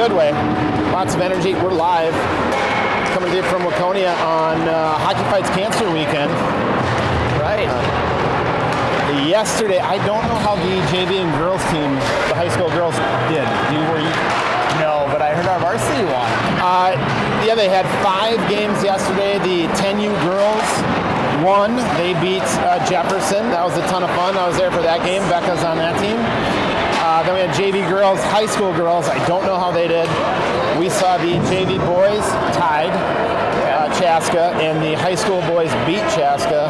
good way. Lots of energy. We're live, coming to you from Waconia on Hockey Fights Cancer Weekend. Right. Yesterday, I don't know how the JV and girls team, the high school girls, did. Were you? No, but I heard our varsity won. Yeah, they had 5 games yesterday. The 10U girls won. They beat Jefferson. That was a ton of fun. I was there for that game. Becca's on that team. Then we had JV girls, high school girls. I don't know how they did. We saw the JV boys tied Chaska, and the high school boys beat Chaska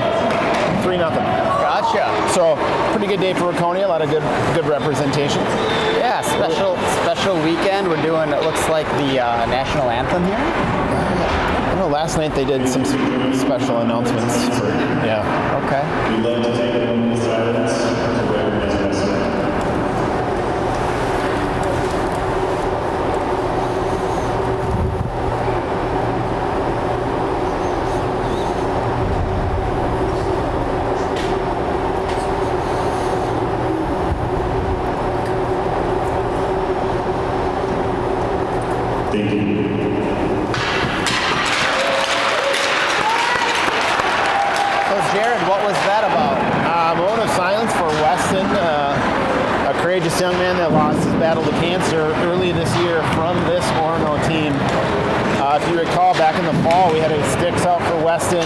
3-0. Gotcha. So pretty good day for Waconia. A lot of good representation. Yeah, special weekend. We're doing, it looks like, the national anthem here. I know last night they did some special announcements. Yeah. Okay. We'd like to take a moment of silence to recognize President. Thank you. So, Jared, what was that about? Moment of silence for Weston, a courageous young man that lost his battle to cancer early this year from this Orono team. If you recall, back in the fall, we had a sticks out for Weston.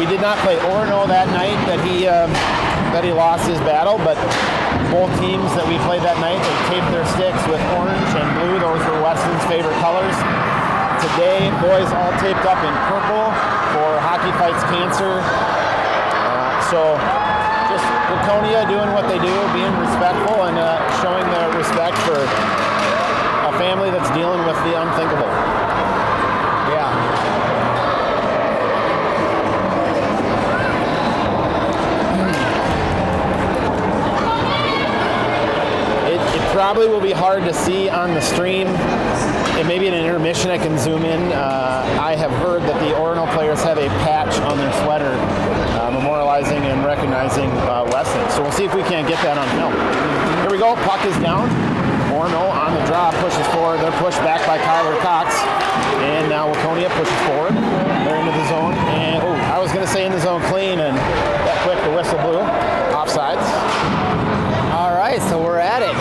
We did not play Orono that night that he lost his battle, but both teams that we played that night, they taped their sticks with orange and blue. Those were Weston's favorite colors. Today, boys all taped up in purple for Hockey Fights Cancer. So just Waconia doing what they do, being respectful and showing their respect for a family that's dealing with the unthinkable. Yeah. It probably will be hard to see on the stream. And maybe in an intermission I can zoom in. I have heard that the Orono players have a patch on their sweater memorializing and recognizing Weston. So we'll see if we can't get that on film. Here we go. Puck is down. Orono on the drop, pushes forward. They're pushed back by Kyler Cox. And now Waconia pushes forward. They're into the zone. And, I was going to say in the zone clean, and that quick the whistle blew. Offsides. All right, so we're at it.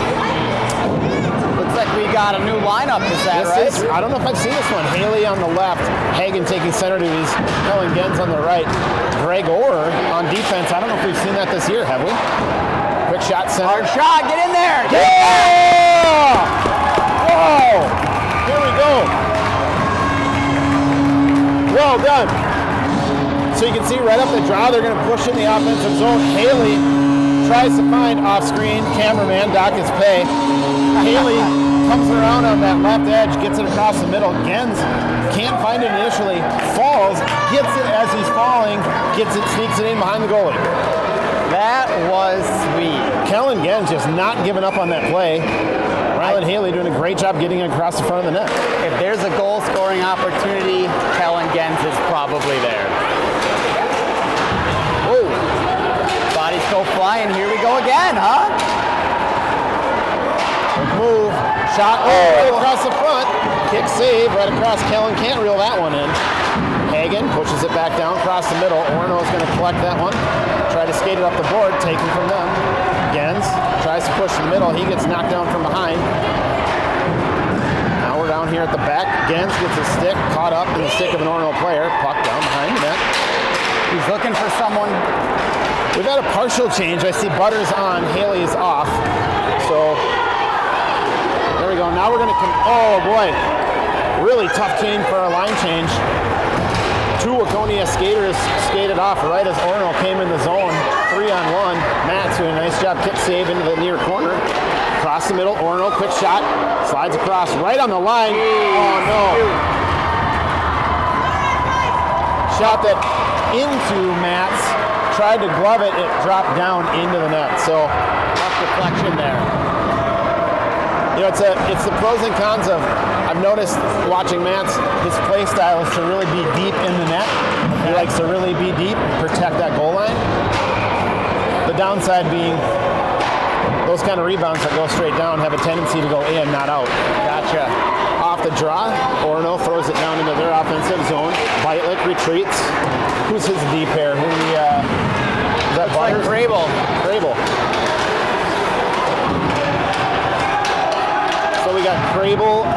Looks like we got a new lineup, is that right? I don't know if I've seen this one. Haley on the left, Hagen taking center duties, Helen Gens on the right, Greg Orr on defense. I don't know if we've seen that this year, have we? Quick shot center. Hard shot, get in there! Yeah! Whoa! Here we go. Well done. So you can see right up the draw, they're going to push in the offensive zone. Haley tries to find off-screen cameraman, Doc is pay. Haley comes around on that left edge, gets it across the middle. Gens can't find it initially, falls, gets it as he's falling, gets it, sneaks it in behind the goalie. That was sweet. Kellen Gens just not giving up on that play. Rylan Haley doing a great job getting it across the front of the net. If there's a goal-scoring opportunity, Kellen Gens is probably there. Whoa. Bodies go flying. Here we go again, huh? Move, shot, across the front, kick save, right across. Kellen can't reel that one in. Hagen pushes it back down across the middle. Orono is going to collect that one, try to skate it up the board, taken from them. Gens tries to push the middle, he gets knocked down from behind. Now we're down here at the back. Gens gets his stick caught up in the stick of an Orono player, puck down behind the net. He's looking for someone. We've had a partial change. I see Butters on, Haley's off. So there we go. Now we're going to oh boy, really tough change for our line change. 2 Waconia skaters skated off right as Orono came in the zone. 3-on-1. Matt's doing a nice job, kick save into the near corner. Across the middle, Orono, quick shot, slides across right on the line. Oh no. Shot that into Matt's, tried to glove it, it dropped down into the net. So Tough deflection there. You know, it's the pros and cons of, I've noticed watching Matt's, his play style is to really be deep in the net. He likes to really be deep, protect that goal line. The downside being those kind of rebounds that go straight down have a tendency to go in, not out. Gotcha. draw. Orono throws it down into their offensive zone. Beitlich retreats. Who's his D pair? Who is that? Like Butters? Grable. Crable. So we got Crable.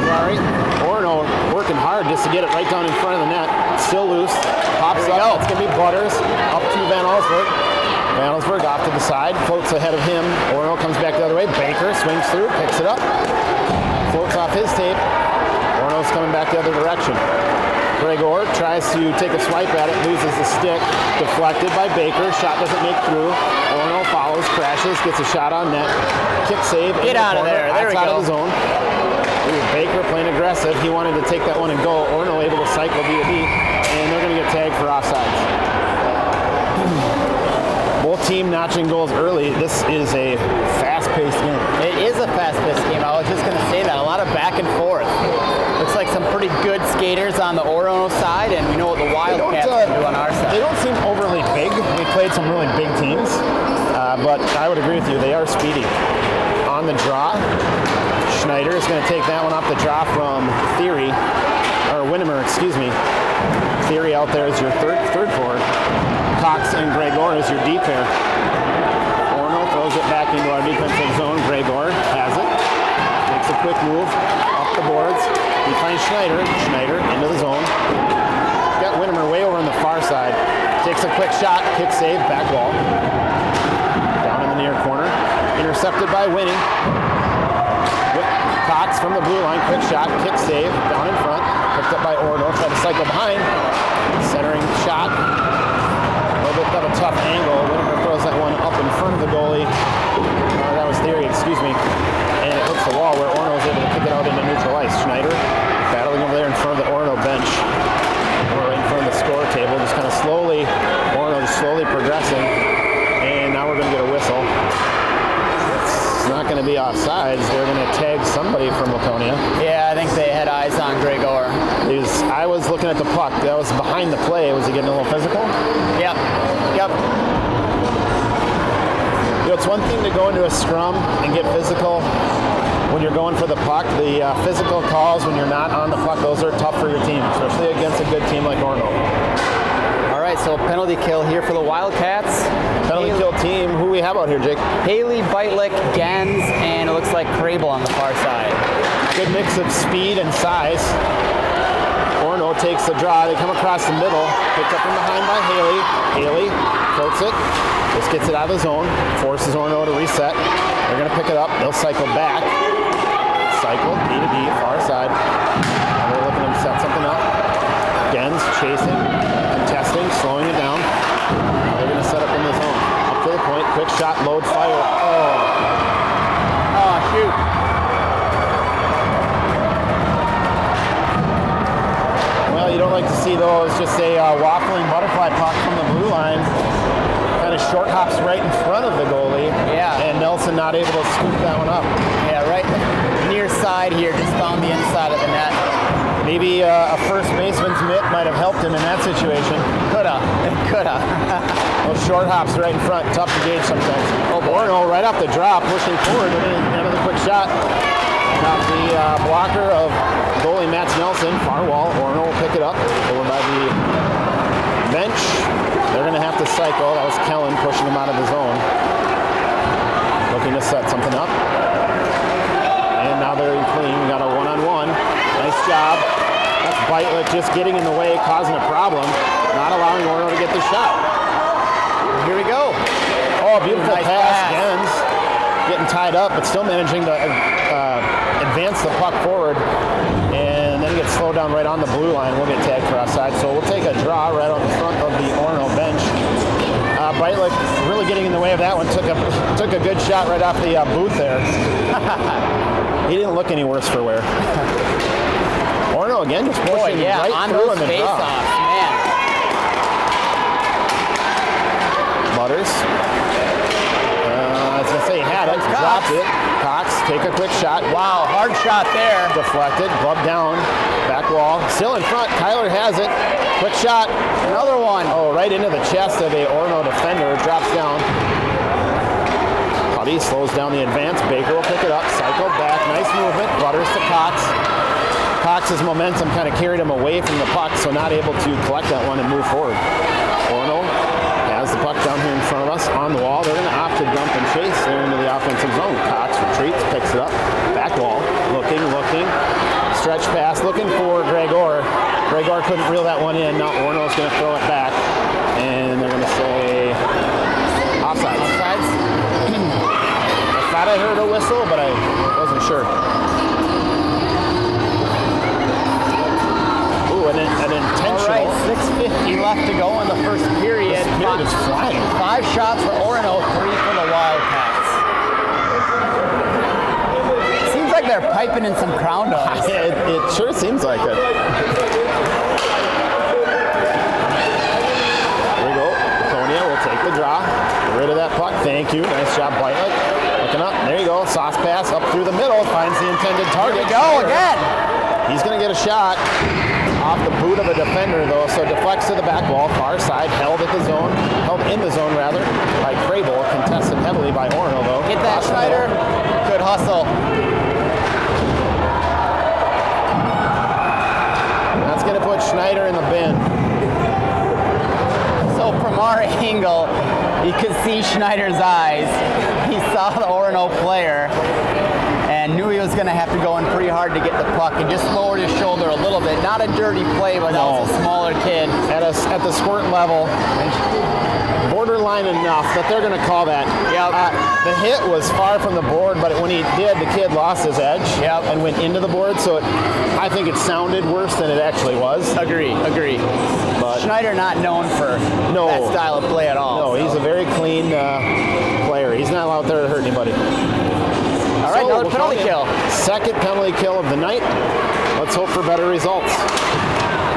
Sorry. Orono working hard just to get it right down in front of the net. Still loose. Pops up. It's going to be Butters. Up to Van Allsburg. Van Allsburg off to the side. Floats ahead of him. Orono comes back the other way. Baker swings through. Picks it up. Floats off his tape. Orono's coming back the other direction. Gregor tries to take a swipe at it, loses the stick, deflected by Baker. Shot doesn't make through. Orono follows, crashes, gets a shot on net. Kick save. Get out of there. There we go. Out of the zone. Baker playing aggressive. He wanted to take that one and go. Orono able to cycle B to B, and they're going to get tagged for offsides. Both team notching goals early. This is a fast-paced game. It is a fast-paced game. I was just going to say that. A lot of back and forth. Looks like some pretty good skaters on the Orono side, and we know what the Wildcats can do on our side. They don't seem overly big. We played some really big teams, but I would agree with you. They are speedy. On the draw, Schneider is going to take that one off the draw from Theory, or Winnemer, excuse me. Theory out there is your third forward. Cox and Gregor is your D pair. Orono throws it back into our defensive zone. Gregor has it. Makes a quick move up the boards. He finds Schneider. Schneider into the zone. Got Winnemer way over on the far side. Takes a quick shot. Kick save. Back wall. Down in the near corner. Intercepted by Winning. Cox from the blue line. Quick shot. Kick save. Down in front. Picked up by Orono. Tried to cycle behind. Centering shot. A little bit of a tough angle. Winnemer throws that one up in front of the goalie. That was Theory, excuse me. And it hits the wall where Orono was able to kick it out into neutral ice. Schneider battling over there in front of the Orono bench. We're right in front of the score table, just kind of slowly, Orono just slowly progressing. And now we're going to get a whistle. It's not going to be offsides. They're going to tag somebody from Waconia. Yeah, I think they had eyes on Gregor. I was looking at the puck. That was behind the play. Was he getting a little physical? Yep. You know, it's one thing to go into a scrum and get physical when you're going for the puck. The physical calls when you're not on the puck, those are tough for your team, especially against a good team like Orono. All right, so penalty kill here for the Wildcats. Penalty kill team. Who we have out here, Jake? Haley, Beitlich, Gens, and it looks like Crable on the far side. Good mix of speed and size. Orono takes the draw. They come across the middle. Picked up from behind by Haley. Haley floats it. Just gets it out of the zone. Forces Orono to reset. They're going to pick it up. They'll cycle back. Cycle, D to D, far side. Now they're looking to set something up. Gens chasing, contesting, slowing it down. Now they're going to set up in the zone. Up to the point. Quick shot, load, fire. Oh, shoot. Well, you don't like to see those. Just a waffling butterfly puck from the blue line. Kind of short hops right in front of the goalie. Yeah. And Nelson not able to scoop that one up. Yeah, right near side here, just found the inside of the net. Maybe a first baseman's mitt might have helped him in that situation. Coulda. Those short hops right in front, tough to gauge sometimes. Orono right off the drop, pushing forward, another quick shot. Off the blocker of goalie Matt Nelson, far wall. Orono will pick it up over by the bench. They're going to have to cycle. That was Kellen pushing him out of the zone. Looking to set something up. And now they're clean. We got a one-on-one. Nice job. That's Beitlich just getting in the way, causing a problem. Not allowing Orono to get the shot. Here we go. Oh, beautiful Nice pass. Gens getting tied up, but still managing to advance the puck forward. And then he gets slowed down right on the blue line. We'll get tagged for offside. So we'll take a draw right on the front of the Orono bench. Beitlich really getting in the way of that one. Took a good shot right off the boot there. He didn't look any worse for wear. Orono again just pushing right on through those in the draw. face-offs, man. Butters. I was going to say he had it. Dropped it. Cox, take a quick shot. Wow, hard shot there. Deflected. Glove down. Back wall. Still in front. Tyler has it. Quick shot. Another one. Oh, right into the chest of a Orono defender. Drops down. Puck Buddy slows down the advance. Baker will pick it up. Cycled back. Nice movement. Butters to Cox. Cox's momentum kind of carried him away from the puck, so not able to collect that one and move forward. Orono has the puck down here in front of us on the wall. They're going to opt to dump and chase there into the offensive zone. Cox retreats, picks it up. Back wall. Looking. Stretch pass. Looking for Gregor. Gregor couldn't reel that one in. Now Orono's going to throw it back. And they're going to say offsides. Offsides? I thought I heard a whistle, but I wasn't sure. Ooh, an intentional. All right, 6:50 left to go in the first period. This period is flying. 5 shots for Orono, 3 for the Wildcats. Seems like they're piping in some crown dogs. It sure seems like it. Take the draw, get rid of that puck. Thank you. Nice job, Whiteley. Looking up. There you go. Sauce pass up through the middle. Finds the intended target. Here we go again. He's going to get a shot off the boot of a defender, though. So deflects to the back wall, far side, held in the zone rather, by Crable. Contested heavily by Orono, though. Get that, Schneider. Good hustle. That's going to put Schneider in the bin. So from our angle, you could see Schneider's eyes. He saw the Orono player and knew he was going to have to go in pretty hard to get the puck and just lowered his shoulder a little bit. Not a dirty play, but that was a smaller kid. At the Squirt level, borderline enough that they're going to call that. Yep. The hit was far from the board, but when he did, the kid lost his edge and went into the board, so I think it sounded worse than it actually was. Agree. But Schneider not known for that style of play at all. No, he's a very clean player. He's not out there to hurt anybody. All right, another penalty kill. Second penalty kill of the night. Let's hope for better results.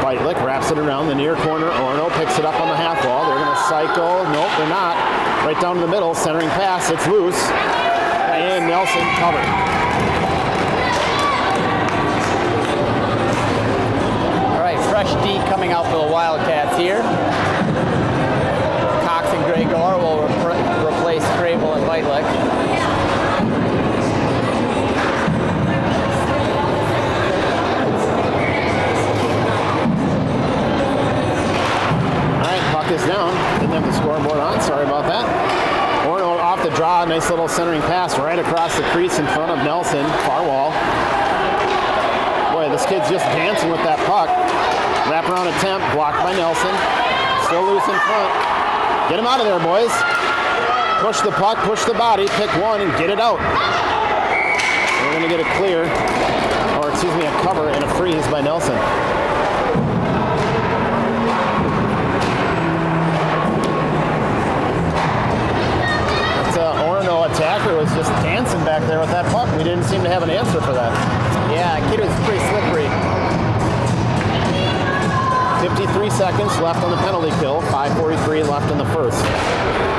Whitelick wraps it around the near corner. Orono picks it up on the half wall. They're going to cycle. Nope, they're not. Right down to the middle. Centering pass. It's loose. And Nelson covered. All right, fresh D coming out for the Wildcats here. Cox and Gregor will replace Crable and Whitelick. Is down. Didn't have the scoreboard on. Sorry about that. Orono off the draw. Nice little centering pass right across the crease in front of Nelson. Far wall. Boy, this kid's just dancing with that puck. Wraparound attempt. Blocked by Nelson. Still loose in front. Get him out of there, boys. Push the puck. Push the body. Pick one and get it out. We're going to get a clear. Or excuse me, a cover and a freeze by Nelson. Orono attacker was just dancing back there with that puck. We didn't seem to have an answer for that. Yeah, kid was pretty slippery. 53 seconds left on the penalty kill. 5:43 left in the first.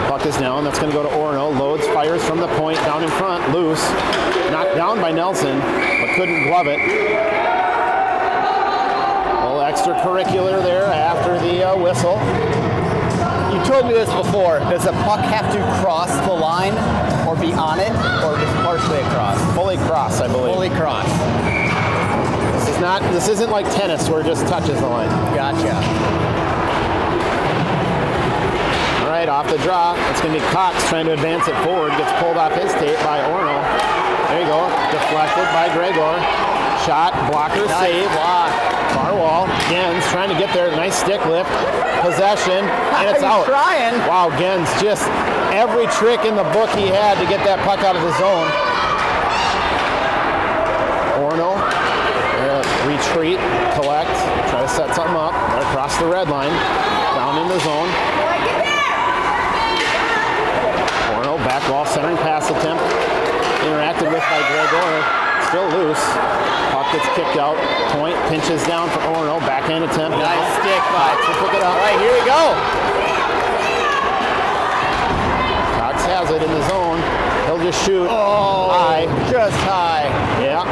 Puck is down. That's going to go to Orono. Loads, fires from the point, down in front, loose. Knocked down by Nelson, but couldn't glove it. A little extracurricular there after the whistle. You told me this before. Does a puck have to cross the line or be on it, or just partially across? Fully cross, I believe. Fully cross. This isn't like tennis where it just touches the line. Gotcha. All right, off the draw. It's going to be Cox trying to advance it forward. Gets pulled off his tape by Orono. There you go. Deflected by Gregor. Shot, blocker, save. Block. Far wall. Gens trying to get there. Nice stick lift. Possession. And it's out. Trying. Wow, Gens just every trick in the book he had to get that puck out of the zone. Orono. Retreat. Collect. Try to set something up. Right across the red line. Down in the zone. Orono. Back wall. Centering pass attempt. Interacted with by Gregor. Still loose. Puck gets kicked out. Point pinches down for Orono. Backhand attempt. Nice stick by. Pick it up. All right, here we go. Cox has it in the zone. He'll just shoot. High. Just high. Yeah.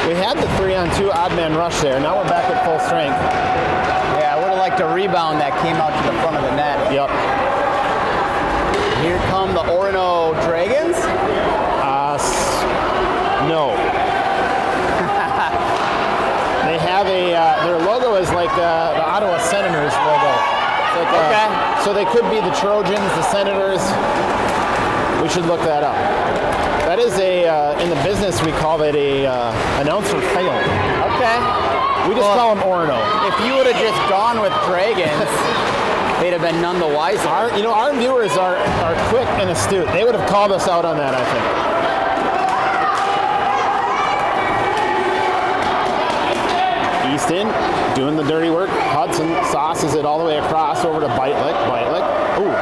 We had the 3-on-2 odd man rush there. Now we're back at full strength. Yeah, I would have liked a rebound that came out to the front of the net. Yep. Here come the Orono Dragons. No. They have their logo is like the Ottawa Senators logo. It's like, Okay. So they could be the Trojans, the Senators. We should look that up. That is in the business we call it a announcer fail. Okay. We just call them Orono. If you would have just gone with Dragons, they'd have been none the wiser. Our viewers are quick and astute. They would have called us out on that, I think. Easton doing the dirty work. Hudson sauces it all the way across over to Beitlick. Ooh,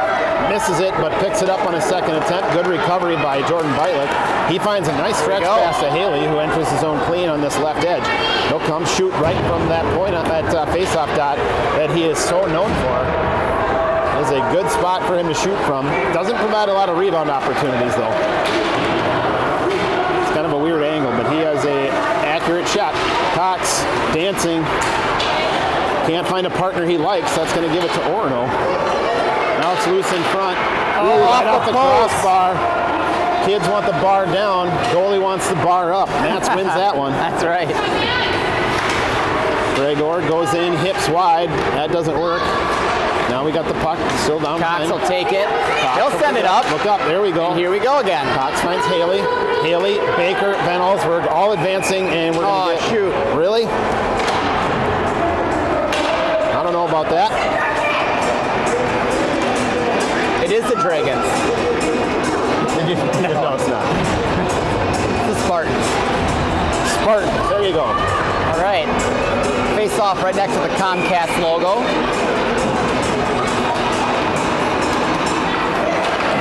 misses it, but picks it up on his second attempt. Good recovery by Jordan Beitlick. He finds a nice stretch pass to Haley, who enters his own clean on this left edge. He'll come shoot right from that point on that face-off dot that he is so known for. Is a good spot for him to shoot from. Doesn't provide a lot of rebound opportunities, though. It's kind of a weird angle, but he has a accurate shot. Cox dancing. Can't find a partner he likes. That's going to give it to Orono. Now it's loose in front. Ooh, right off the crossbar. Kids want the bar down. Goalie wants the bar up. Nats wins that one. That's right. Gregor goes in, hips wide. That doesn't work. Now we got the puck still down. Cox will take it. He'll send it up. Look up. There we go. And here we go again. Cox finds Haley. Haley, Baker, Van Allsburg, all advancing, and we're going to shoot. Really? I don't know about that. It is the Dragons. No, it's not. The Spartans. Spartans. There you go. All right. Face off right next to the Comcast logo.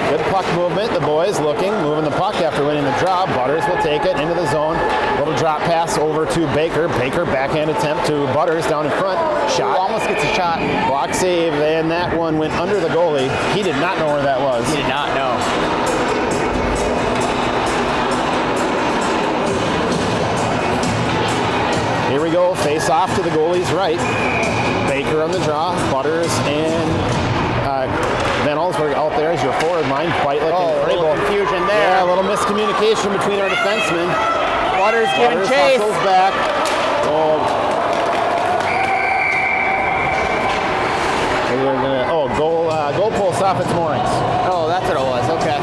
Good puck movement. The boys moving the puck after winning the draw. Butters will take it into the zone. Little drop pass over to Baker. Baker backhand attempt to Butters down in front. Shot. Ooh, almost gets a shot. Block save, and that one went under the goalie. He did not know where that was. He did not know. Here we go. Face off to the goalie's right. Baker on the draw. Butters and Van Allsburg out there as your forward line. Beitlick and A little confusion there. Yeah, a little miscommunication between our defensemen. Butters giving chase. Hustles back. Goal pulls off its moorings. Oh, that's what it was. Okay.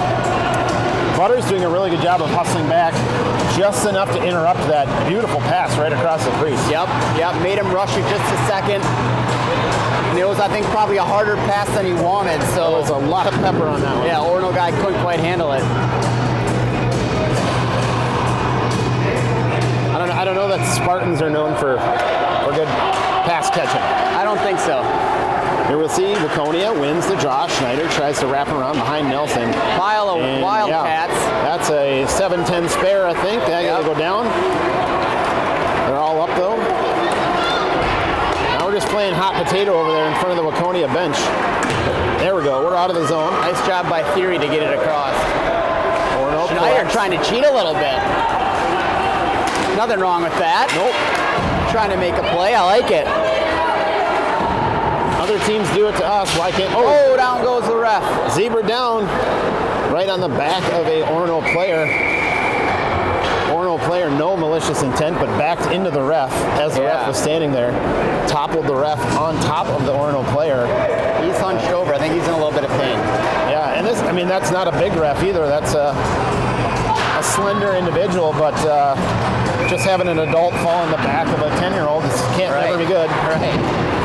Butters doing a really good job of hustling back, just enough to interrupt that beautiful pass right across the crease. Yep. Made him rush it just a second. And it was, I think, probably a harder pass than he wanted. So There was a lot of pepper on that one. yeah, Orono guy couldn't quite handle it. I don't know that Spartans are known for good pass catching. I don't think so. Here we'll see Waconia wins the draw. Schneider tries to wrap around behind Nelson. Pile of And, Wildcats. yeah, that's a 7-10 spare, I think. They gotta go down. They're all up though. Now we're just playing hot potato over there in front of the Waconia bench. There we go. We're out of the zone. Nice job by Theory to get it across. Orono Schneider collects. trying to cheat a little bit. Nothing wrong with that. Nope. Trying to make a play. I like it. Other teams do it to us. Why can't? Oh, down goes the ref. Zebra down, right on the back of a Orono player. Orono player, no malicious intent, but backed into the ref as the ref was standing there. Toppled the ref on top of the Orono player. He's hunched over. I think he's in a little bit of pain. Yeah, and that's not a big ref either. That's a slender individual, but just having an adult fall in the back of a 10-year-old can't never be good. Right.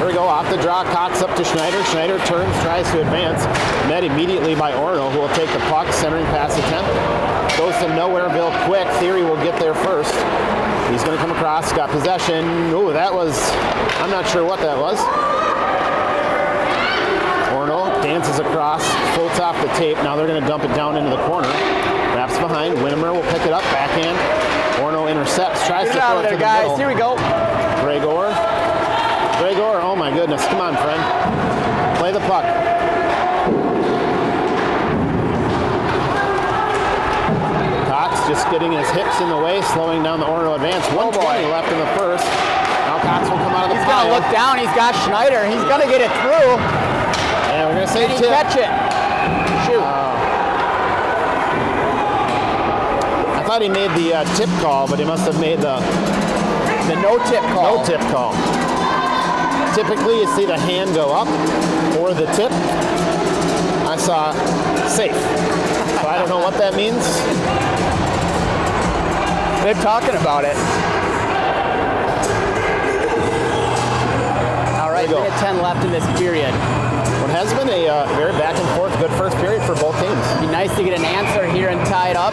Here we go, off the draw, Cox up to Schneider. Schneider turns, tries to advance. Met immediately by Orono, who will take the puck, centering pass attempt. Goes to Nowhereville quick. Theory will get there first. He's going to come across, got possession. Ooh, that was, I'm not sure what that was. Orono dances across, floats off the tape. Now they're going to dump it down into the corner. Wraps behind. Winnemer will pick it up, backhand. Orono intercepts, tries to throw it to the guys. middle. Here we go. Gregor, oh my goodness, come on, friend. Play the puck. Cox just getting his hips in the way, slowing down the Orono advance. 1:20 left in the first. Now Cox will come out of the He's pile. going to look down. He's got Schneider. He's going to get it through. And we're going to say Did he tip. catch it? shoot. I thought he made the tip call, but he must have made the no-tip call. no tip call. Typically, you see the hand go up or the tip. I saw safe. So I don't know what that means. They're talking about it. All right, There you go. minute 10 left in this period. What has been a very back and forth good first period for both teams. Be nice to get an answer here and tie it up.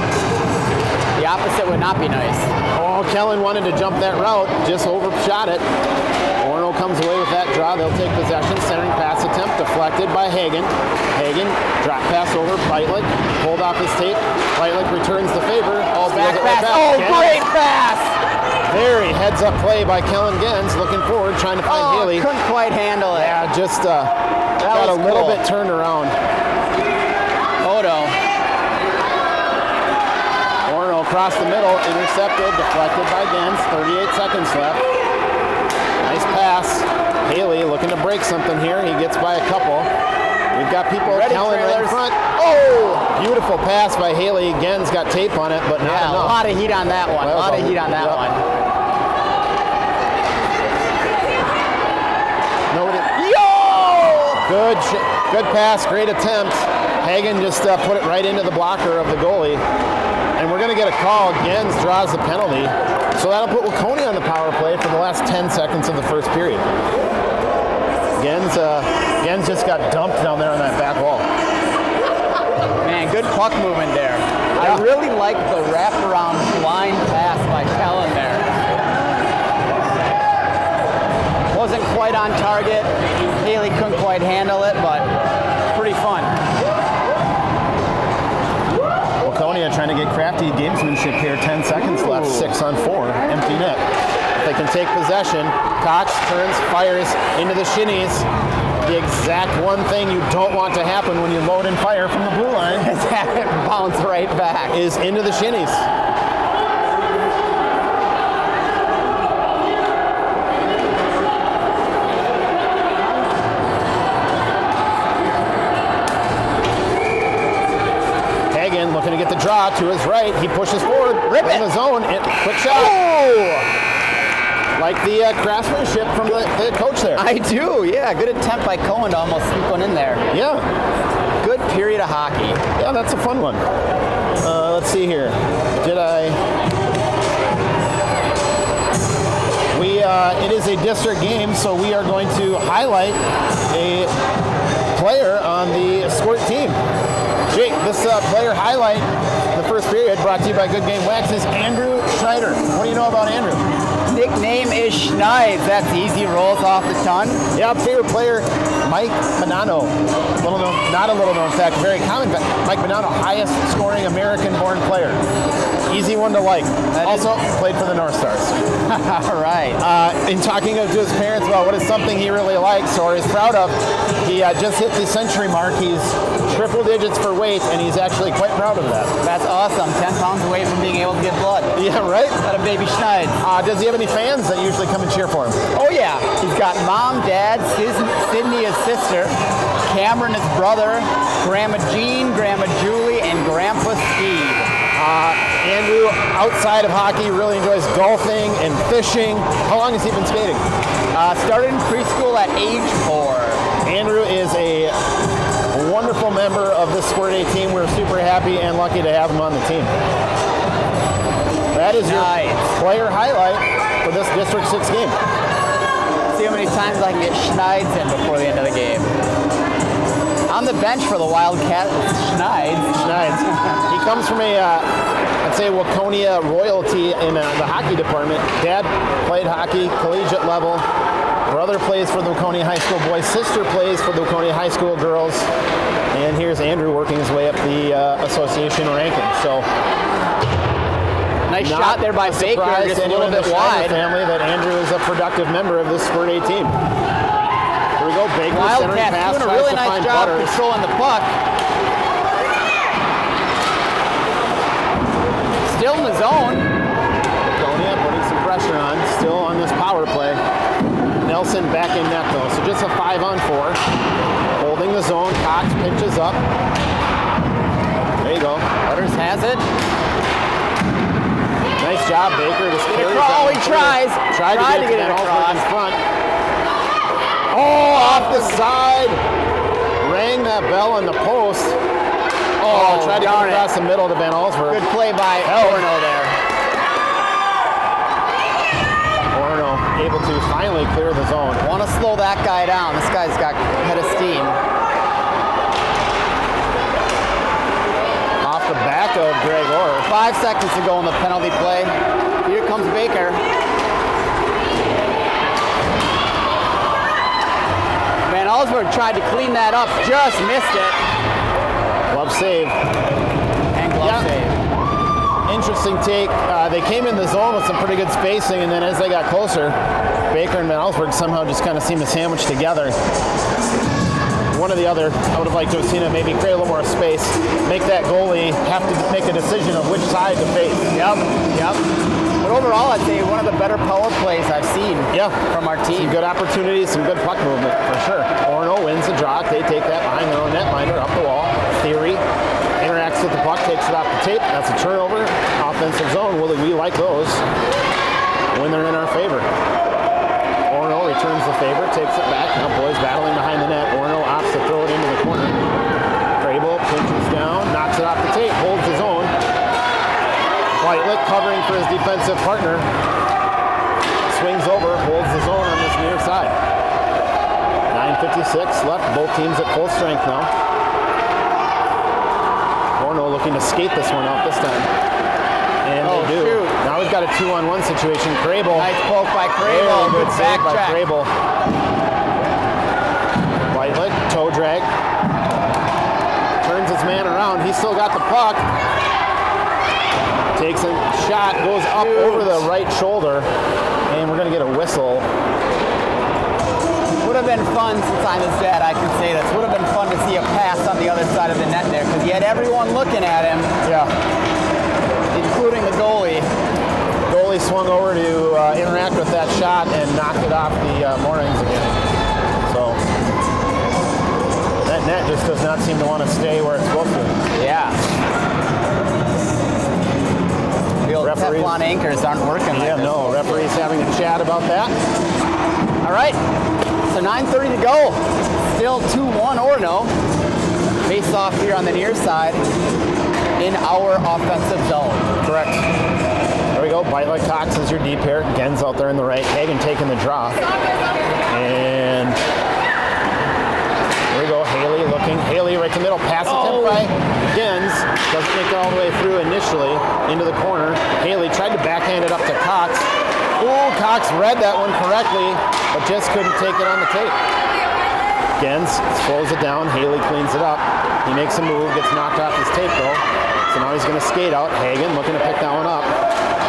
The opposite would not be nice. Oh, Kellen wanted to jump that route, just overshot it. Orono comes away with that draw. They'll take possession. Centering pass attempt deflected by Hagen. Hagen drop pass over Beitlich, pulled off his tape. Beitlich returns the favor. Oh, back Steals it right pass. back. Oh, Gens. great pass. Very heads-up play by Kellen Gens, looking forward, trying to find Oh, Haley. couldn't quite handle it. Yeah, just got a was little cool. bit turned around. Orono across the middle, intercepted, deflected by Gens. 38 seconds left. Nice pass. Haley looking to break something here. He gets by a couple. We've got people Ready, Kellen right in trailers. front. Oh, beautiful pass by Haley. Gens got tape on it, but not Yeah, a enough. lot of heat on that one. Well, A lot of heat on that yep. one. Good pass, great attempt. Hagen just put it right into the blocker of the goalie. And we're going to get a call. Gens draws the penalty. So that'll put Waconia on the power play for the last 10 seconds of the first period. Gens just got dumped down there on that back wall. Man, good puck movement there. Yeah. I really like the wraparound blind pass by Kellen there. Wasn't quite on target. Haley couldn't quite handle it, but pretty fun. Waconia trying to get crafty gamesmanship here. 10 seconds left, 6 on 4, empty net. If they can take possession, Cox turns, fires into the shinnies. The exact one thing you don't want to happen when you load and fire from the blue line Has had it bounce right back. is into the shinnies. Hagen looking to get the draw to his right. He pushes forward, Rip in it. the zone, quick shot. Oh! Like the craftsmanship from the coach there. I do, yeah. Good attempt by Cohen to almost sneak one in there. Yeah, Good period of hockey. yeah, that's a fun one. Let's see here. It is a district game, so we are going to highlight a player on the Squirt team. Jake, this player highlight, the first period, brought to you by Good Game Wax, is Andrew Schneider. What do you know about Andrew? Nickname is Schneid. That's easy, rolls off the tongue. Yeah, favorite player, Mike Bonanno. Little known, not a little known fact, very common fact. Mike Bonanno, highest scoring American-born player. Easy one to like. Also played for the North Stars. All right. In talking to his parents about what is something he really likes or is proud of, he just hit the century mark. He's triple digits for weight, and he's actually quite proud of that. That's awesome. 10 pounds away from being able to get blood. Yeah, right? Got a baby Schneid. Does he have any fans that usually come and cheer for him? Oh yeah, he's got mom, dad, Sydney his sister, Cameron his brother, Grandma Jean, Grandma Julie, and Grandpa Steve. Andrew, outside of hockey, really enjoys golfing and fishing. How long has he been skating? Started in preschool at age 4. Andrew is a wonderful member of this Squirt A team. We're super happy and lucky to have him on the team. That is Nice. your player highlight for this District 6 game. See how many times I can get Schneids in before the end of the game. On the bench for the Wildcats, Schneids. Schneids. He comes from I'd say Waconia royalty in the hockey department. Dad played hockey, collegiate level. Brother plays for the Waconia High School boys. Sister plays for the Waconia High School girls. And here's Andrew working his way up the association rankings. So Nice shot there by Baker, surprise just to a little anyone in bit the Schneider wide. family that Andrew is a productive member of this Squirt A team. Here we go, Baker centering Wildcats pass, doing a tries really to nice find job Butters. controlling the puck. Still in the zone. Waconia putting some pressure on, still on this power play. Nelson back in net though, so just a 5-on-4. Holding the zone, Cox pinches up. has it. Nice job, Baker. Just carries Oh, that he one tries. through. Tried to get it across. Ellsworth in front. Oh, off the side. Rang that bell on the post. Oh, tried to get darn it. across the middle to Van Allsburg. Good play by Orono there. Orono able to finally clear the zone. Want to slow that guy down. This guy's got head of steam. Off the back of Greg Orr. 5 seconds to go in the penalty play. Here comes Baker. Van Allsburg tried to clean that up, just missed it. Glove save. And glove save. Interesting take. They came in the zone with some pretty good spacing, and then as they got closer, Baker and Van Allsburg somehow just kind of seemed to sandwich together. One or the other, I would have liked to have seen it maybe create a little more space, make that goalie have to make a decision of which side to face. Yep. But overall, I'd say one of the better power plays I've seen from our team. Some good opportunities, some good puck movement, for sure. Orono wins the draw. They take that behind their own netminder, up the wall. Theory interacts with the puck, takes it off the tape. That's a turnover. Offensive zone. We like those when they're in our favor. Orono returns the favor, takes it back. Now boys battling behind the net. Orono opts to throw it into the corner. Crable pinches down, knocks it off the tape, holds his own. Whitelick covering for his defensive partner. Swings over, holds his own on this near side. 9:56 left. Both teams at full strength now. Orono looking to skate this one out this time. And they do. Shoot. Now we've got a 2-on-1 situation. Crable. Nice poke by Crable. Good save by backtrack. Crable. Whitelick, toe drag. Turns his man around. He's still got the puck. Takes a shot, goes up over the right shoulder, and we're going to get a whistle. Would have been fun since I'm his dad, I can say this. Would have been fun to see a pass on the other side of the net there because he had everyone looking at him. Yeah. Including the goalie. Goalie swung over to interact with that shot and knocked it off the moorings again. So that net just does not seem to want to stay where it's supposed to. Yeah. The old Referees- Teflon anchors aren't working like this. No, referees having a chat about that. All right, so 9:30 to go. Still 2-1 Orono. Face off here on the near side in our offensive zone. Correct. There we go. Bite like Cox is your deep pair. Gen's out there in the right. Hagen taking the draw. And there we go. Haley looking. Haley right to the middle. Pass attempt by Gens. Doesn't make it all the way through initially into the corner. Haley tried to backhand it up to Cox. Ooh, Cox read that one correctly, but just couldn't take it on the tape. Gens slows it down. Haley cleans it up. He makes a move, gets knocked off his tape though. So now he's going to skate out. Hagen looking to pick that one up.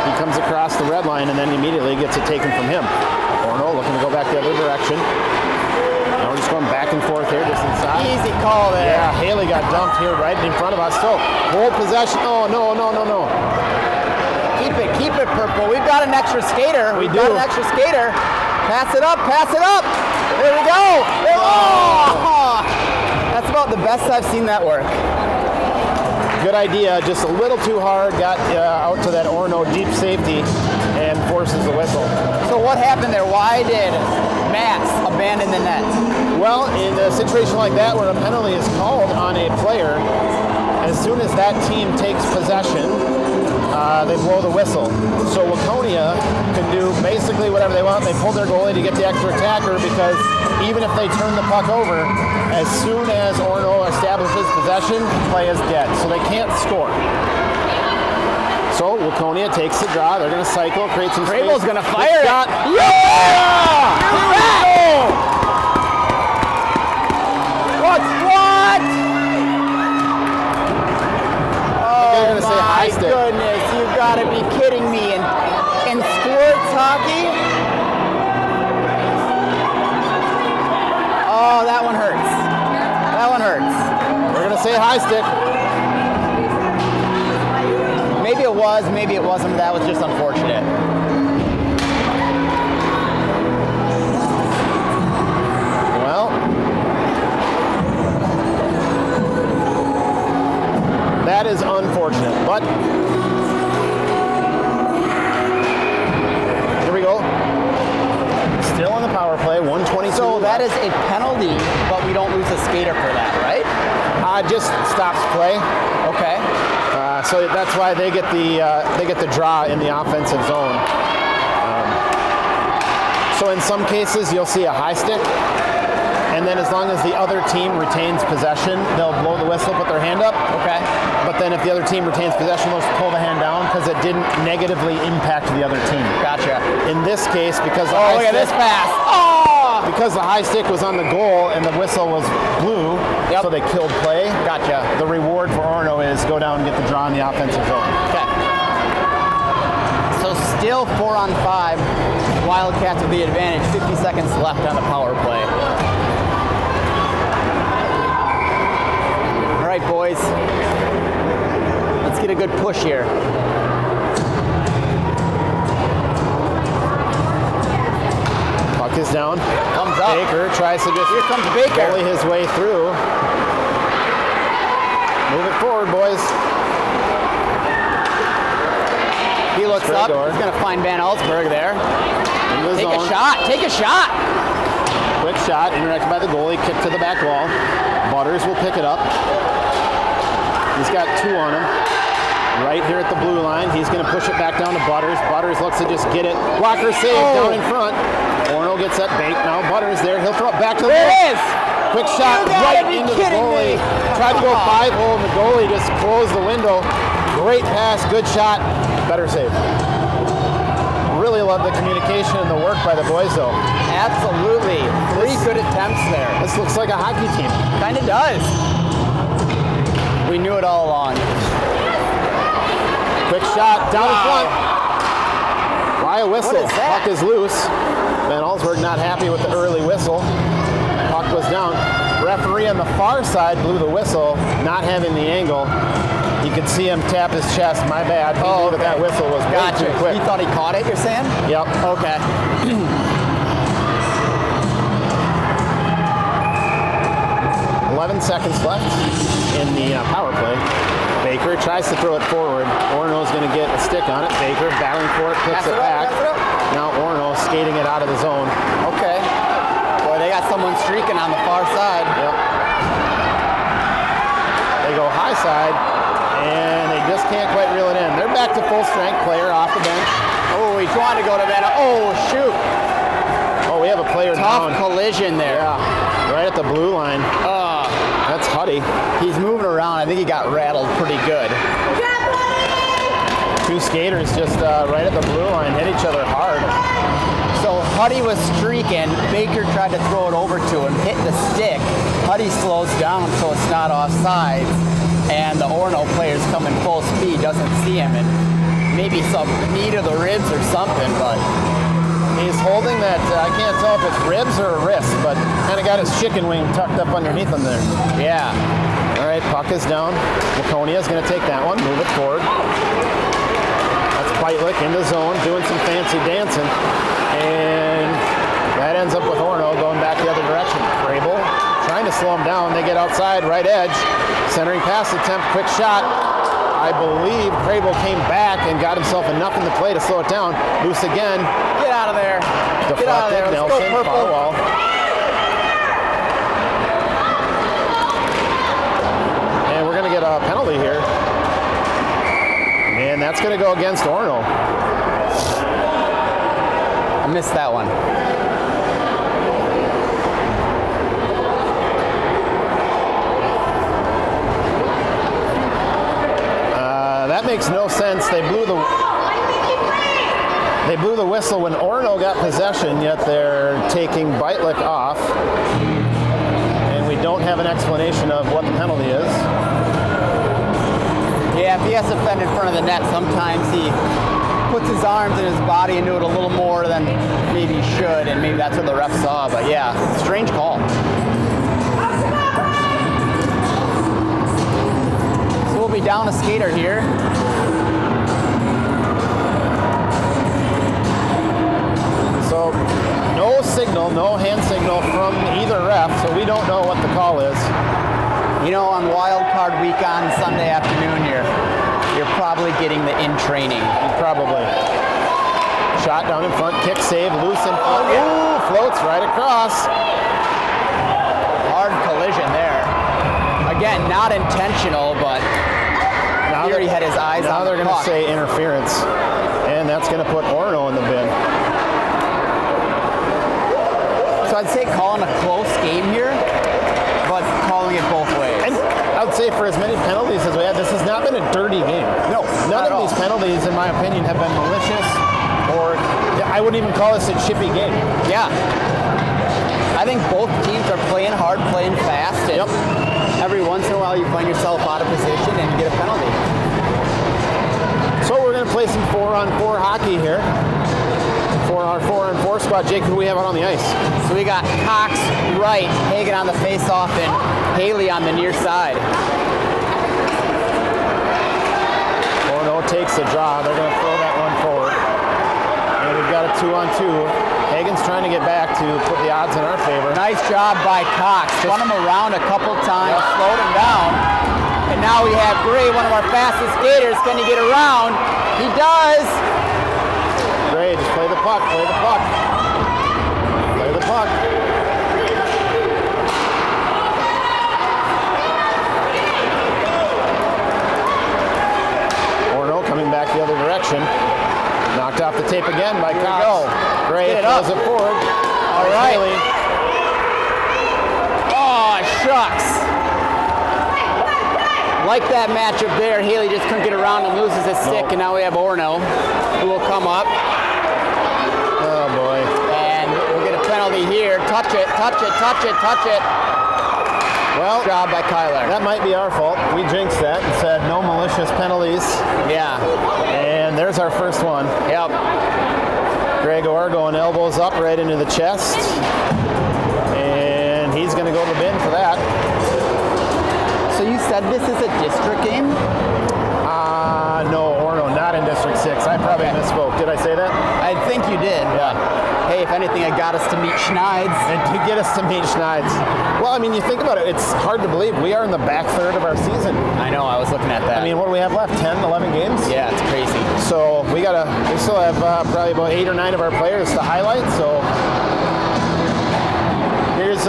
He comes across the red line and then immediately gets it taken from him. Orono looking to go back the other direction. Now we're just going back and forth here, just inside. Easy call there. Yeah, Haley got dumped here right in front of us. So hold possession. Oh, no. Keep it, Purple. We've got an extra skater. We We've do. got an extra skater. Pass it up. There we go. Oh! That's about the best I've seen that work. Good idea, just a little too hard, got out to that Orono deep safety and forces the whistle. So what happened there? Why did Max abandon the net? Well, in a situation like that where a penalty is called on a player, as soon as that team takes possession, they blow the whistle. So Waconia can do basically whatever they want. They pull their goalie to get the extra attacker because even if they turn the puck over, as soon as Orono establishes possession, play is dead. So they can't score. So Waconia takes the draw. They're going to cycle, create some space. Crable's going to fire it. Yeah! What? They're going to say high My stick. goodness, you've got to be kidding me. In Squirt's hockey? Oh, that one hurts. We're going to say high stick. Maybe it was, maybe it wasn't. That was just unfortunate. Well, that is unfortunate. But here we go. Still on the power play, 122. So that is a penalty, but we don't lose a skater for that, right? Just stops play. Okay. So that's why they get the draw in the offensive zone. So in some cases, you'll see a high stick, and then as long as the other team retains possession, they'll blow the whistle, put their hand up. Okay. But then if the other team retains possession, they'll just pull the hand down because it didn't negatively impact the other team. Gotcha. In this case, because Look at this pass. Oh! because the high stick was on the goal and the whistle was blue, Yep. so they killed play. Gotcha. The reward for Orono is go down and get the draw in the offensive zone. Okay. So still 4 on 5. Wildcats with the advantage. 50 seconds left on the power play. All right, boys. Let's get a good push here. Puck is down. Comes up. Baker tries to just Here comes Baker. bully his way through. Move it forward, boys. He looks up. Strigor. He's going to find Van Allsburg there. Into the Take zone. a shot. Take a shot. Quick shot, interrupted by the goalie, kick to the back wall. Butters will pick it up. He's got 2 on him. Right here at the blue line, he's going to push it back down to Butters. Butters looks to just get it. Walker save down in front. Orono gets that bait. Now Butters there. He'll throw it back to the There goal. it is. Quick shot You gotta right be into the kidding goalie. me. Tried to go 5-hole, and the goalie just closed the window. Great pass, good shot, better save. Really love the communication and the work by the boys, though. Absolutely. 3 good attempts there. This looks like a hockey team. Kind of does. We knew it all along. Quick shot down in front. Why a whistle? What is that? Puck is loose. Van Allsburg not happy with the early whistle. Puck was down. Referee on the far side blew the whistle, not having the angle. You could see him tap his chest. My bad. He knew that that whistle was way Gotcha. too quick. He thought he caught it, you're saying? Yep. Okay. 11 seconds left in the power play. Baker tries to throw it forward. Orono's going to get a stick on it. Baker battling for it, puts Pass it it up, back. pass it up. Now Orono skating it out of the zone. Okay. Boy, they got someone streaking on the far side. Yep. They go high side, and they just can't quite reel it in. They're back to full strength player off the bench. Oh, he's trying to go to Van. Oh, shoot. Oh, we have a player Tough down. collision there. Yeah, right at the blue line. That's Huddy. He's moving around. I think he got rattled pretty good. 2 skaters just right at the blue line hit each other hard. So Huddy was streaking. Baker tried to throw it over to him, hit the stick. Huddy slows down so it's not offsides. And the Orono player's coming full speed, doesn't see him. And maybe some knee to the ribs or something, but he's holding that, I can't tell if it's ribs or a wrist, but kind of got his chicken wing tucked up underneath him there. yeah. All right, puck is down. Waconia is going to take that one, move it forward. That's Beitlich in the zone, doing some fancy dancing. And that ends up with Orono going back the other direction. Crable trying to slow him down. They get outside, right edge. Centering pass attempt, quick shot. I believe Crable came back and got himself enough in the play to slow it down. Loose again. Get out of there. Deflected. Get out of there. Let's Nelson, go purple. far wall. And we're going to get a penalty here. And that's going to go against Orono. I missed that one. That makes no sense. They blew the whistle when Orono got possession, yet they're taking Beitlich off. And we don't have an explanation of what the penalty is. Yeah, if he has to defend in front of the net, sometimes he puts his arms and his body into it a little more than maybe he should, and maybe that's what the ref saw. But yeah, strange call. So we'll be down a skater here. So no signal, no hand signal from either ref, so we don't know what the call is. You know, on Wild Card Week on Sunday afternoon here, doing the in training. Probably. Shot down in front, kick save, loose in front. Ooh, floats right across. Hard collision there. Again, not intentional, but here he had his eyes on the puck. Now they're going to say interference, and that's going to put Orono in the bin. So I'd say calling a close game here, but calling it both ways. And I would say for as many penalties as we had, this has not been a dirty game. No, none of these penalties, in my opinion, have been malicious, or I wouldn't even call this a chippy game. Yeah. I think both teams are playing hard, playing fast, and every once in a while you find yourself out of position and you get a penalty. So we're going to play some 4-on-4 hockey here. For our 4-on-4 spot, Jake, who do we have out on the ice? So we got Cox right, Hagen on the face-off, and Haley on the near side. Orono takes the draw. They're going to throw that one forward. And we've got a 2-on-2. Hagen's trying to get back to put the odds in our favor. Nice job by Cox. Spun him around a couple times, slowed him down. And now we have Gray, one of our fastest skaters. Can he get around? He does. Gray, just play the puck, play the puck. Play the puck. Orono coming back the other direction. Knocked off the tape again by Cox. Gray throws it forward. All right. Oh, shucks. Like that matchup there, Haley just couldn't get around and loses his stick, and now we have Orono, who will come up. Oh, boy. And we'll get a penalty here. Touch it, touch it, touch it, touch it. Well, good job by Kyler. That might be our fault. We jinxed that and said no malicious penalties. Yeah. And there's our first one. Yep. Gregor going elbows up right into the chest. And he's going to go to the bin for that. So you said this is a district game? No, Orono, not in District 6. I probably misspoke. Did I say that? I think you did. Yeah. Hey, if anything, it got us to meet Schneids. And to get us to meet Schneids. Well, I mean, you think about it, it's hard to believe. We are in the back third of our season. I know, I was looking at that. I mean, what do we have left? 10, 11 games? Yeah, it's crazy. So we still have probably about 8 or 9 of our players to highlight. So here's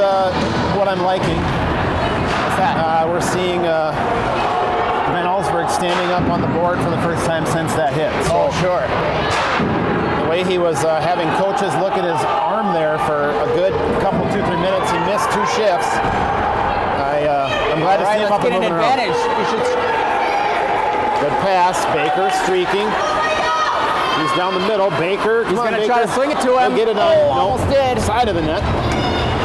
what I'm liking. What's that? We're seeing Van Allsburg standing up on the board for the first time since that hit. So sure. the way he was having coaches look at his arm there for a good couple, 2-3 minutes, he missed 2 shifts. I'm glad to see him up and moving around. Advantage. We should. Good pass. Baker streaking. He's down the middle. Baker. He's going to try to swing it to him. He'll get it on. Almost did. Side of the net.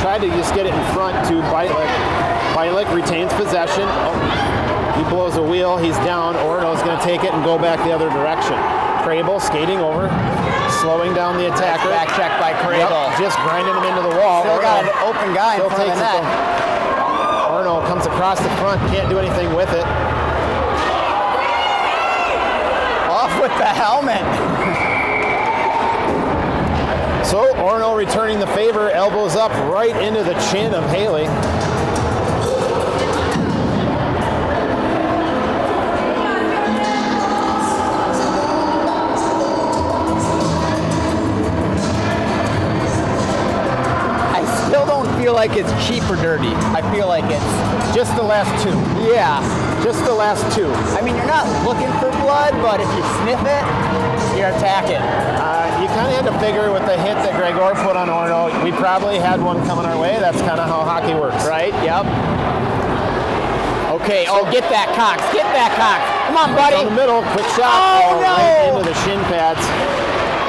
Tried to just get it in front to Beitlich. Beitlich retains possession. He blows a wheel. He's down. Orono's going to take it and go back the other direction. Crable skating over, slowing down the attacker. Back check by Crable. Yep, just grinding him into the wall. Still got an open guy in front of the net. Orono comes across the front, can't do anything with it. Off with the helmet. So Orono returning the favor, elbows up right into the chin of Haley. I feel like it's cheap or dirty. I feel like it's just the last 2. Yeah. Just the last 2. I mean, you're not looking for blood, but if you sniff it, you're attacking. You kind of had to figure with the hit that Gregor put on Orono, we probably had one coming our way. That's kind of how hockey works. Right, yep. Okay, get that, Cox. Get that, Cox. Come on, buddy. Down the middle, quick shot. Oh, no. Right into the shin pads.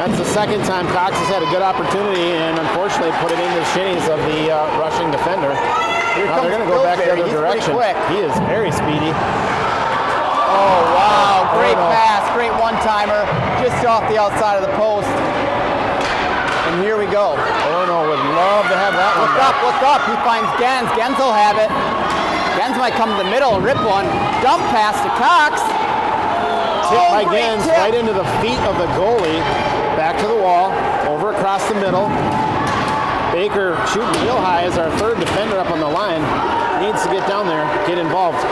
That's the second time Cox has had a good opportunity and unfortunately put it into the shinnies of the rushing defender. Now they're going to go back the other direction. He is very speedy. Oh, wow. Great pass. Great one-timer. Just off the outside of the post. And here we go. Orono would love to have that one. Look up. He finds Gens. Gens will have it. Gens might come to the middle and rip one. Dump pass to Cox. Tip by Gens right into the feet of the goalie. Back to the wall, over across the middle. Baker shooting real high as our third defender up on the line. Needs to get down there, get involved.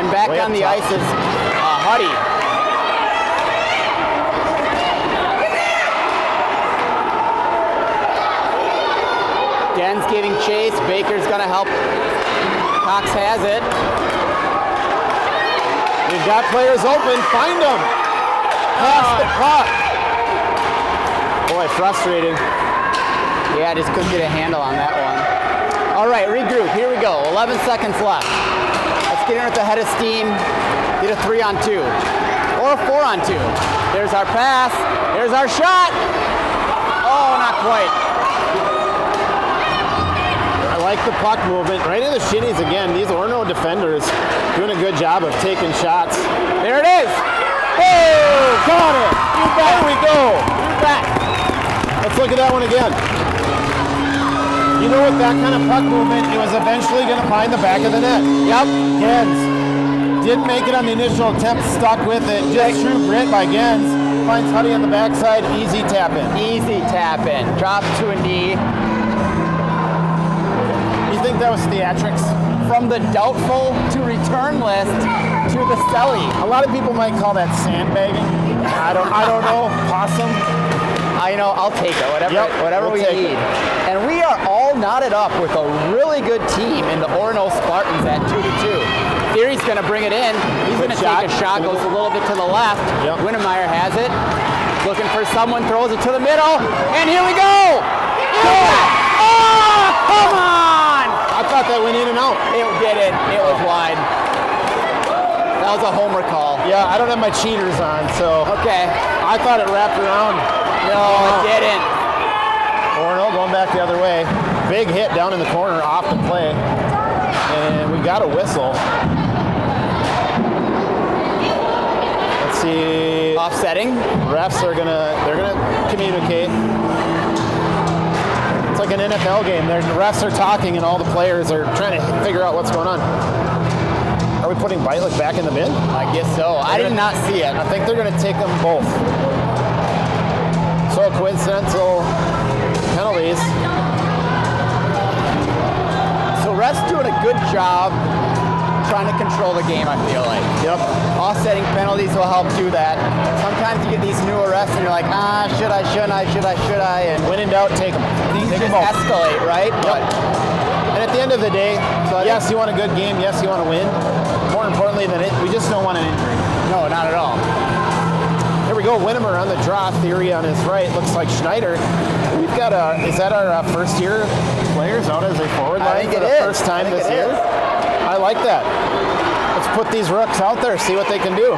And back Way on up the top. ice is Huddy. Gen's giving chase. Baker's going to help. Cox has it. We've got players open. Find them. Pass the puck. Boy, frustrating. Yeah, just couldn't get a handle on that one. All right, regroup. Here we go. 11 seconds left. Let's get in with the head of steam. Get a 3-on-2 or a 4-on-2. There's our pass. There's our shot. Oh, not quite. I like the puck movement. Right in the shinnies again. These Orono defenders doing a good job of taking shots. There it is. Oh, got it. There we go. You bet. Let's look at that one again. You know, with that kind of puck movement, it was eventually going to find the back of the net. Yep. Gens didn't make it on the initial attempt, stuck with it. Just true grit by Gens. Finds Huddy on the backside, easy tap in. Easy tap in. Drops to a knee. You think that was theatrics? From the doubtful to return list to the Selly. A lot of people might call that sandbagging. I don't know. Possum. I'll take it. Whatever we'll we take need. it. And we are all knotted up with a really good team in the Orono Spartans at 2-2. Theory's going to bring it in. He's going to take a shot, goes a little bit to the left. Yep. Winnemeyer has it. Looking for someone, throws it to the middle. And here we go! Yeah! Oh, come on! I thought that went in and out. It didn't. It was wide. That was a homer call. Yeah, I don't have my cheaters on, so Okay. I thought it wrapped around. No, it didn't. Orono going back the other way. Big hit down in the corner off the play. And we got a whistle. Let's see. Offsetting. Refs are gonna communicate. It's like an NFL game. The refs are talking and all the players are trying to figure out what's going on. Are we putting Beitlich back in the bin? I guess so. I did not see it. I think they're gonna take them both. So coincidental penalties. So refs doing a good job trying to control the game, I feel like. Yep. Offsetting penalties will help do that. Sometimes you get these newer refs and you're like, should I? And When in doubt, take them. things Take just them both. escalate, right? Yep. And at the end of the day, yes, you want a good game. Yes, you want to win. More importantly than it, we just don't want an injury. No, not at all. Here we go. Winnemer on the draw. Theory on his right. Looks like Schneider. We've got is that our first year players out as a forward line think for it the is. first time I think this it year? is. I like that. Let's put these rooks out there, see what they can do.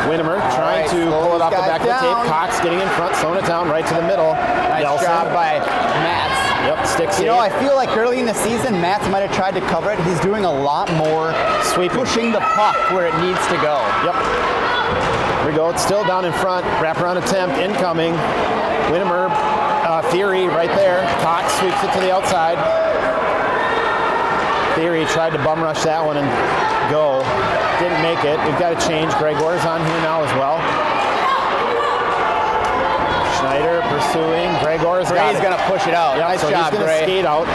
Winnemer trying right, to slow pull it these off the guys back of the down. tape. Cox getting in front, slowing it down right to the middle. Nice Nelson. job by Matz. Yep, stick save. I feel like early in the season, Matz might have tried to cover it. He's doing a lot more Sweeping. pushing the puck where it needs to go. Yep. Here we go. It's still down in front. Wraparound attempt incoming. Winnemer, Theory right there. Cox sweeps it to the outside. Theory tried to bum rush that one and go. Didn't make it. We've got to change. Gregor's on here now as well. Schneider pursuing. Gregor's got Gray's it. going to push it out. Yep, Nice so job, he's going to Gray. skate out.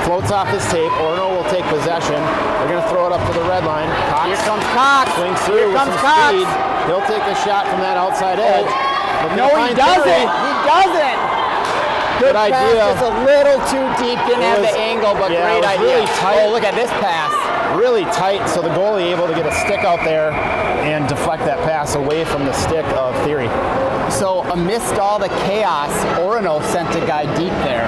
Floats off his tape. Orono will take possession. They're going to throw it up to the red line. Cox Here comes Cox. swings Here through with comes some Cox. speed. He'll take a shot from that outside edge. Looking No, to he find doesn't. Theory. He doesn't. Good pass, idea. just a little too deep. Didn't have was- the angle, but yeah, great it was idea. really tight. Oh, look at this pass. Really tight, so the goalie able to get a stick out there and deflect that pass away from the stick of Theory. So amidst all the chaos, Orono sent a guy deep there.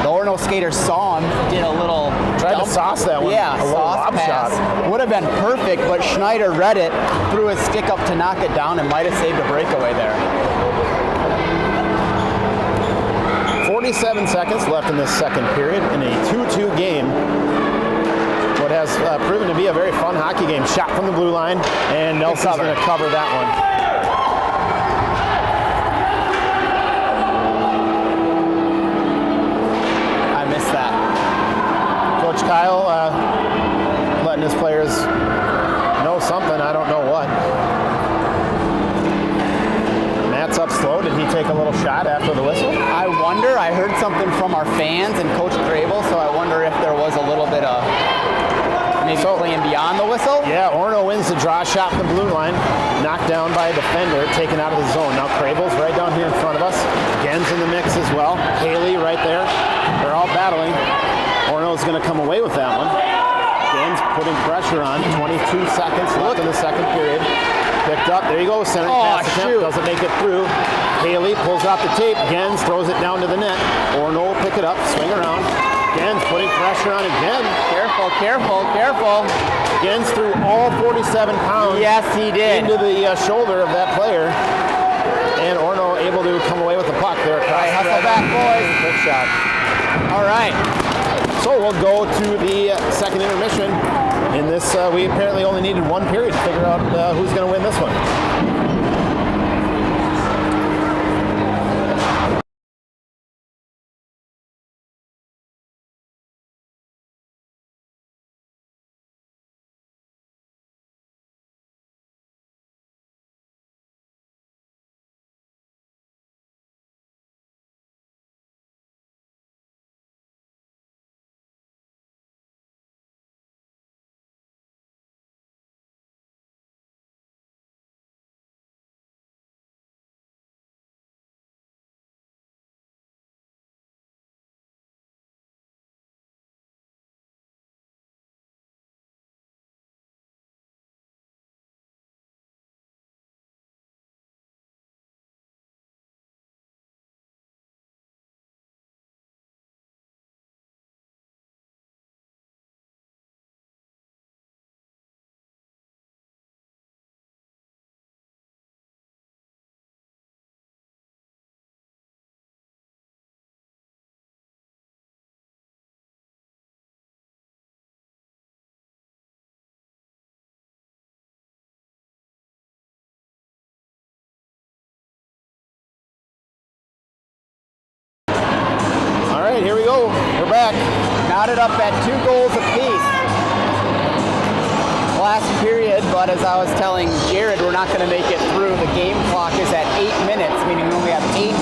The Orono skater saw him, did a little Tried to dump. sauce that one. Yeah, A little sauce lob pass. shot. Would have been perfect, but Schneider read it, threw his stick up to knock it down, and might have saved a breakaway there. 47 seconds left in this second period in a 2-2 game. What has proven to be a very fun hockey game. Shot from the blue line, and Nelson's going to cover that one. I missed that. Coach Kyle letting his players know something. I don't know what. sets up slow. Did he take a little shot after the whistle? I wonder, I heard something from our fans and Coach Crable, so I wonder if there was a little bit of maybe playing beyond the whistle. Yeah, Orono wins the draw shot from the blue line. Knocked down by a defender, taken out of the zone. Now Crable's right down here in front of us. Gen's in the mix as well. Haley right there. They're all battling. Orono's going to come away with that one. Gen's putting pressure on. 22 seconds left in the second period. Picked up. There you go. Center pass attempt. Doesn't make it through. Haley pulls off the tape. Gens throws it down to the net. Orono will pick it up. Swing around. Gens putting pressure on again. Careful, careful, careful. Gens threw all 47 pounds. Yes, he did. Into the shoulder of that player. And Orono able to come away with the puck there. All right, hustle back, boys. Quick shot. All right. So we'll go to the second intermission. In this, we apparently only needed one period to figure out who's going to win this one. Here we go. We're back. Knotted up at 2 goals apiece. Last period, but as I was telling Jared, we're not going to make it through. The game clock is at 8 minutes, meaning we only have 8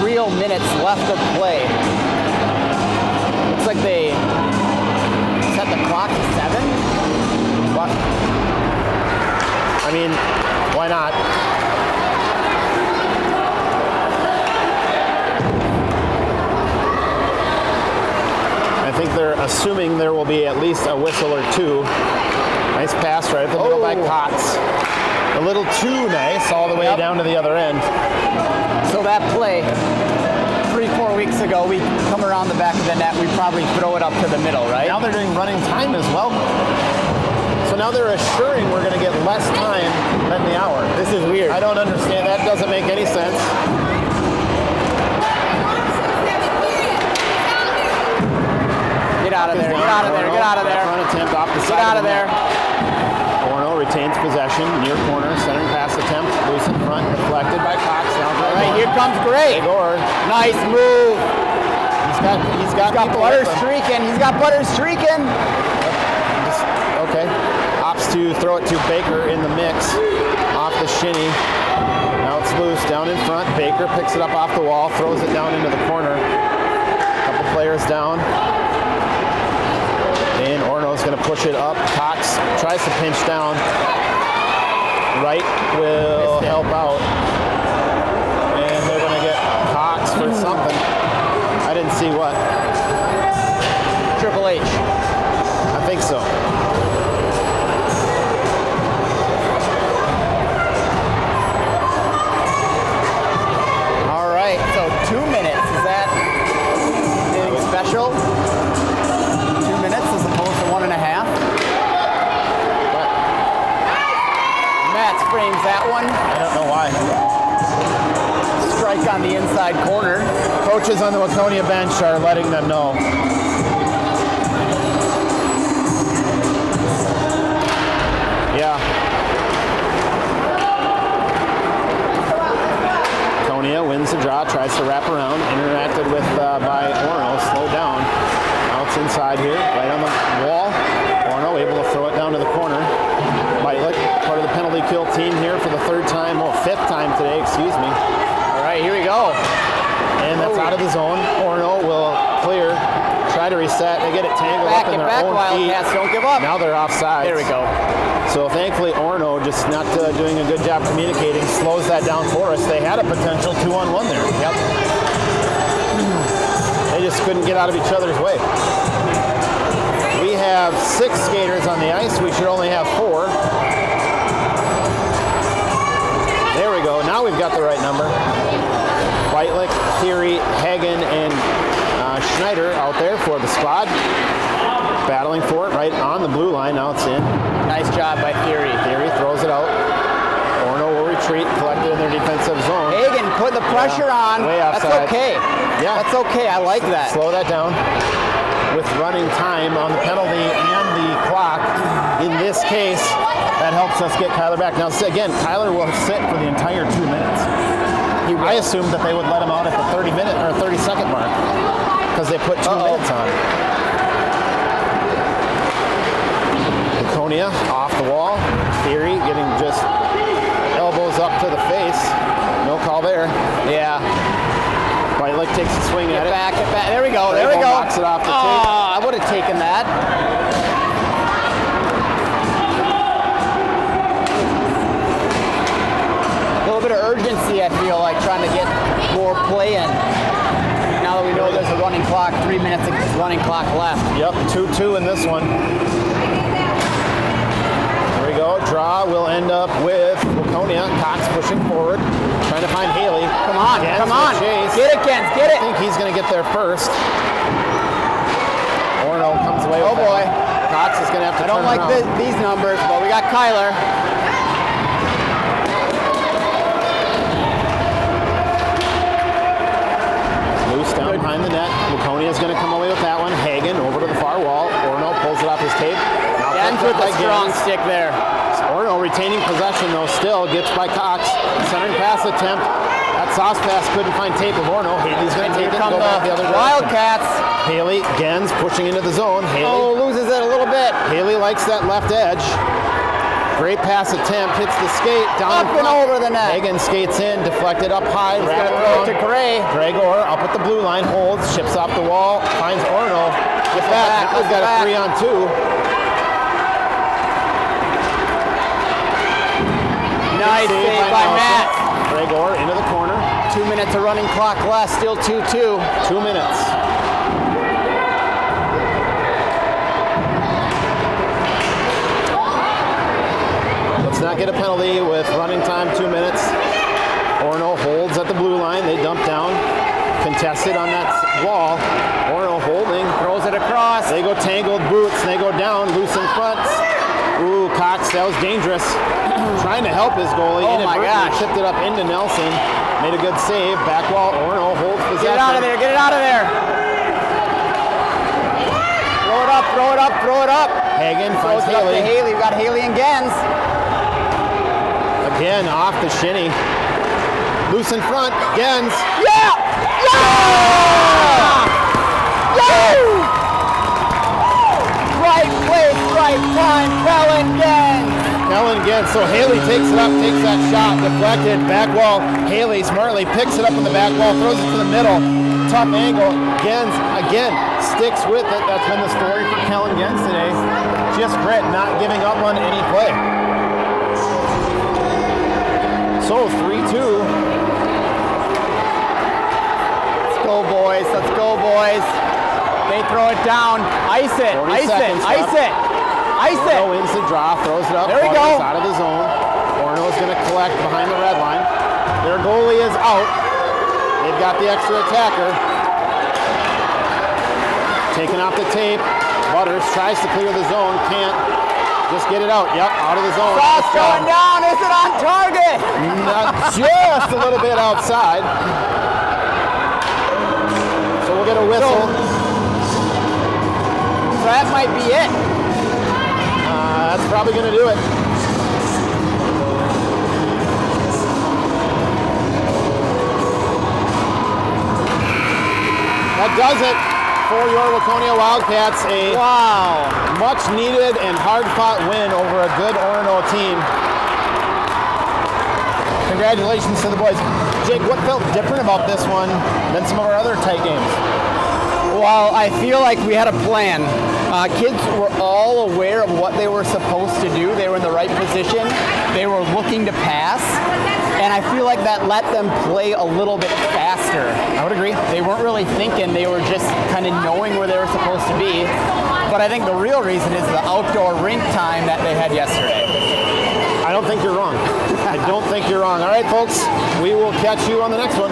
real minutes left of play. Looks like they set the clock to 7. What? I mean, why not? I think they're assuming there will be at least a whistle or two. Nice pass right at the middle by Kotz. A little too nice all the way down to the other end. So that play, 3-4 weeks ago, we come around the back of the net, we probably throw it up to the middle, right? Now they're doing running time as well. So now they're assuring we're going to get less time than the hour. This is weird. I don't understand. That doesn't make any sense. Get out of there, get out of there, get out of there. Run attempt off the side. Get out of there. Orono retains possession, near corner, centering pass attempt, loose in front, deflected by Cox. All right, here comes Gray. Igor. Nice move. He's got Butter streaking. He's got Butter streaking. Okay. Opts to throw it to Baker in the mix, off the shinny. Now it's loose, down in front. Baker picks it up off the wall, throws it down into the corner. Couple players down. And Orono's going to push it up. Cox tries to pinch down. Wright will help out. And they're going to get Cox for something. I didn't see what. Triple H. I think so. All right, so 2 minutes. Is that anything special? 2 minutes as opposed to 1.5? Matt frames that one. I don't know why. Strike on the inside corner. Coaches on the Waconia bench are letting them know. Yeah. Waconia wins the draw, tries to wrap around, interacted with by Orono, slowed down. Now it's inside here, right on the wall. Orono able to throw it down to the corner. Part of the penalty kill team here for the 3rd time, well, 5th time today, excuse me. the zone. Orono will clear, try to reset. They get it tangled up in their own feet. Wildcats, don't give up. Now they're offside. There we go. So thankfully, Orono just not doing a good job communicating, slows that down for us. They had a potential 2-on-1 there. Yep. They just couldn't get out of each other's way. We have 6 skaters on the ice. We should only have 4. There we go. Now we've got the right number. Whitelick, Theory, Hagen, and Schneider out there for the squad. Battling for it right on the blue line. Now it's in. Nice job by Theory. Theory throws it out. Orono will retreat, collected in their defensive zone. Hagen put the pressure on. Way That's offside. okay. Yeah. That's okay. I like that. Slow that down. With running time on the penalty and the clock, in this case, that helps us get Kyler back. Now, again, Kyler will sit for the entire 2 minutes. I assumed that they would let him out at the 30-minute or 30-second mark because they put 2 minutes on. Waconia off the wall. Theory getting just elbows up to the face. No call there. Yeah. Whitelick takes a swing at it. Get back. There we go. There we go. Knocks it off the tape. I would have taken that. A little bit of urgency, I feel like, trying to get more play in. Now that we know there's a running clock, 3 minutes of running clock left. Yep, 2-2 in this one. There we go. Draw will end up with Waconia. Cox pushing forward, trying to find Haley. Come on, Gens come on. with Chase. Get it, Gens, get it. I think he's going to get there first. Orono comes away with boy. that. Cox is going to have to I don't turn like around. these numbers, but we got Kyler. Loose down behind the net. Waconia is going to come away with that one. Hagen over to the far wall. Orono pulls it off his tape. Gens with a strong stick there. Orono retaining possession though, still gets by Cox. Centering pass attempt. That sauce pass couldn't find tape of Orono. Haley's going to take it and go back the other direction. Wildcats. Haley, Gens pushing into the zone. Haley Loses it a little bit. Haley likes that left edge. Great pass attempt, hits the skate, down Up and over the net. Hagen skates in, deflected up high, He's wrap gonna around. throw it to Gray. Gregor up at the blue line, holds, ships off the wall, finds Orono. With that, now we've got a 3-on-2. Nice save by Matt. Gregor into the corner. 2 minutes of running clock left, still 2-2. 2 minutes. Let's not get a penalty with running time 2 minutes. Orono holds at the blue line. They dump down. Contested on that wall. Orono holding. Throws it across. They go tangled boots. They go down. Loose in front. Ooh, Cox, that was dangerous. Trying to help his goalie. Oh my gosh. Tipped it up into Nelson. Made a good save. Back wall. Orono holds possession. Get it out of there. Get it out of there. Throw it up. Throw it up. Throw it up. Hagen Throws finds it up to Haley. Haley. We got Haley and Gens. Again, off the shinny. Loose in front. Gens. Yeah! Yeah! Woo! Right place, right time. Kellen Gens. Kellen Gens. So Haley takes it up, takes that shot, deflected, back wall. Haley smartly picks it up in the back wall, throws it to the middle. Tough angle. Gens again sticks with it. That's been the story for Kellen Gens today. Just grit, not giving up on any play. So 3-2. Let's go, boys. Let's go, boys. They throw it down. Ice it. 40 Ice it. seconds Ice left. it. Ice it. Orono wins the draw, throws it up. There we Butters go. out of the zone. Orono's going to collect behind the red line. Their goalie is out. They've got the extra attacker. Taken off the tape. Butters tries to clear the zone. Can't. Just get it out. Yep, out of the zone. Sauce going down. Is it on target? Not just a little bit outside. So we'll get a whistle. So that might be it. That's probably going to do it. That does it for your Waconia Wildcats. A much needed and hard fought win over a good Orono team. Congratulations to the boys. Jake, what felt different about this one than some of our other tight games? Well, I feel like we had a plan. Kids were all aware of what they were supposed to do. They were in the right position. They were looking to pass. And I feel like that let them play a little bit faster. I would agree. They weren't really thinking. They were just kind of knowing where they were supposed to be. But I think the real reason is the outdoor rink time that they had yesterday. I don't think you're wrong. I don't think you're wrong. All right, folks, we will catch you on the next one.